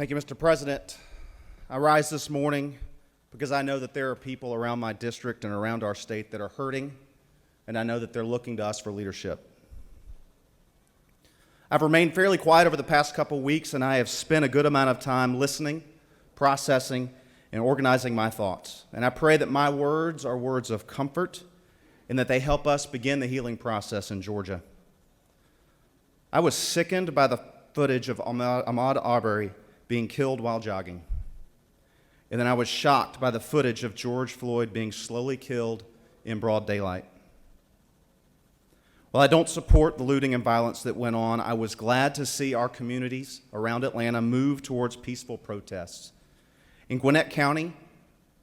Thank you, Mr. President. I rise this morning because I know that there are people around my district and around our state that are hurting, and I know that they're looking to us for leadership. I've remained fairly quiet over the past couple weeks, and I have spent a good amount of time listening, processing, and organizing my thoughts. And I pray that my words are words of comfort and that they help us begin the healing process in Georgia. I was sickened by the footage of Ahmaud Arbery being killed while jogging. And then I was shocked by the footage of George Floyd being slowly killed in broad daylight. While I don't support the looting and violence that went on, I was glad to see our communities around Atlanta move towards peaceful protests. In Gwinnett County,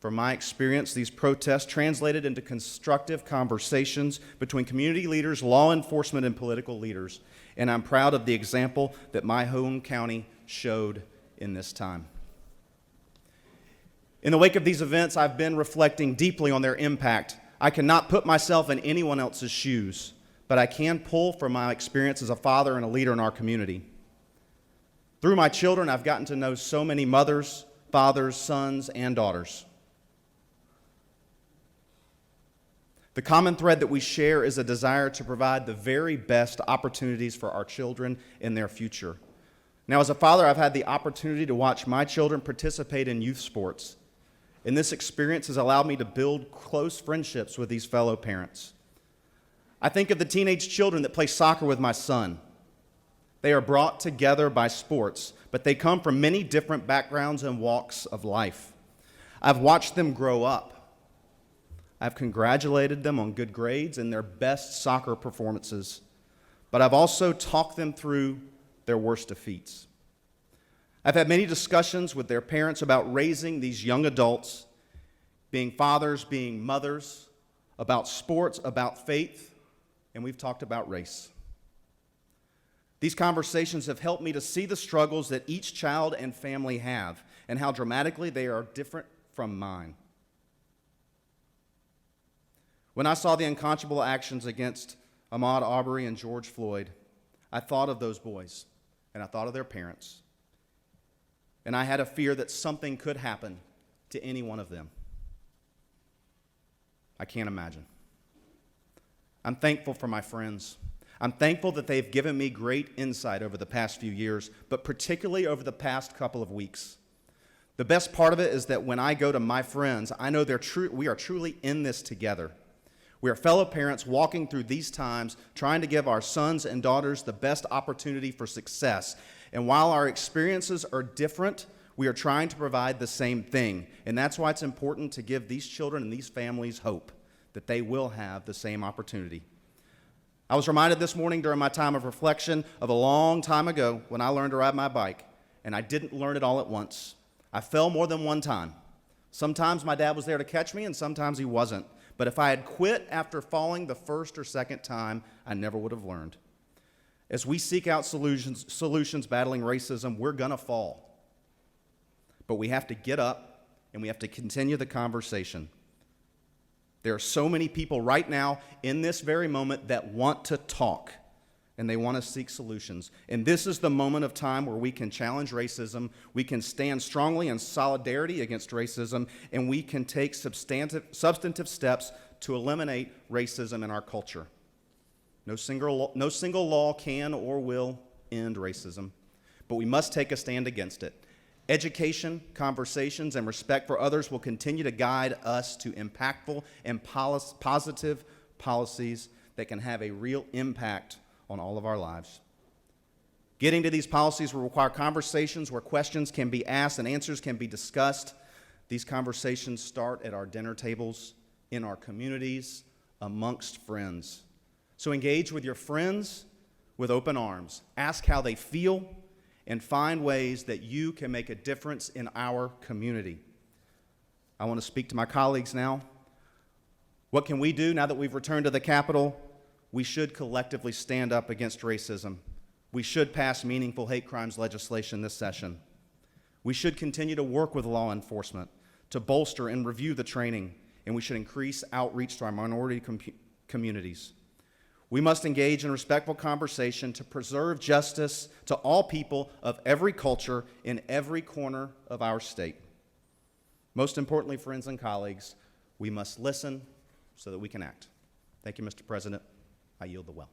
from my experience, these protests translated into constructive conversations between community leaders, law enforcement, and political leaders. And I'm proud of the example that my home county showed in this time. In the wake of these events, I've been reflecting deeply on their impact. I cannot put myself in anyone else's shoes, but I can pull from my experience as a father and a leader in our community. Through my children, I've gotten to know so many mothers, fathers, sons, and daughters. The common thread that we share is a desire to provide the very best opportunities for our children in their future. Now, as a father, I've had the opportunity to watch my children participate in youth sports, and this experience has allowed me to build close friendships with these fellow parents. I think of the teenage children that play soccer with my son. They are brought together by sports, but they come from many different backgrounds and walks of life. I've watched them grow up. I've congratulated them on good grades and their best soccer performances, but I've also talked them through their worst defeats. I've had many discussions with their parents about raising these young adults, being fathers, being mothers, about sports, about faith, and we've talked about race. These conversations have helped me to see the struggles that each child and family have and how dramatically they are different from mine. When I saw the unconscionable actions against Ahmaud Arbery and George Floyd, I thought of those boys, and I thought of their parents, and I had a fear that something could happen to any one of them. I can't imagine. I'm thankful for my friends. I'm thankful that they've given me great insight over the past few years, but particularly over the past couple of weeks. The best part of it is that when I go to my friends, I know we are truly in this together. We are fellow parents walking through these times, trying to give our sons and daughters the best opportunity for success. And while our experiences are different, we are trying to provide the same thing. And that's why it's important to give these children and these families hope that they will have the same opportunity. I was reminded this morning during my time of reflection of a long time ago when I learned to ride my bike, and I didn't learn it all at once. I fell more than one time. Sometimes my dad was there to catch me, and sometimes he wasn't. But if I had quit after falling the first or second time, I never would have learned. As we seek out solutions battling racism, we're going to fall. But we have to get up, and we have to continue the conversation. There are so many people right now in this very moment that want to talk, and they want to seek solutions. And this is the moment of time where we can challenge racism, we can stand strongly in solidarity against racism, and we can take substantive steps to eliminate racism in our culture. No single law can or will end racism, but we must take a stand against it. Education, conversations, and respect for others will continue to guide us to impactful and positive policies that can have a real impact on all of our lives. Getting to these policies will require conversations where questions can be asked and answers can be discussed. These conversations start at our dinner tables, in our communities, amongst friends. So engage with your friends with open arms. Ask how they feel and find ways that you can make a difference in our community. I want to speak to my colleagues now. What can we do now that we've returned to the Capitol? We should collectively stand up against racism. We should pass meaningful hate crimes legislation this session. We should continue to work with law enforcement to bolster and review the training, and we should increase outreach to our minority communities. We must engage in respectful conversation to preserve justice to all people of every culture in every corner of our state. Most importantly, friends and colleagues, we must listen so that we can act. Thank you, Mr. President. I yield the well.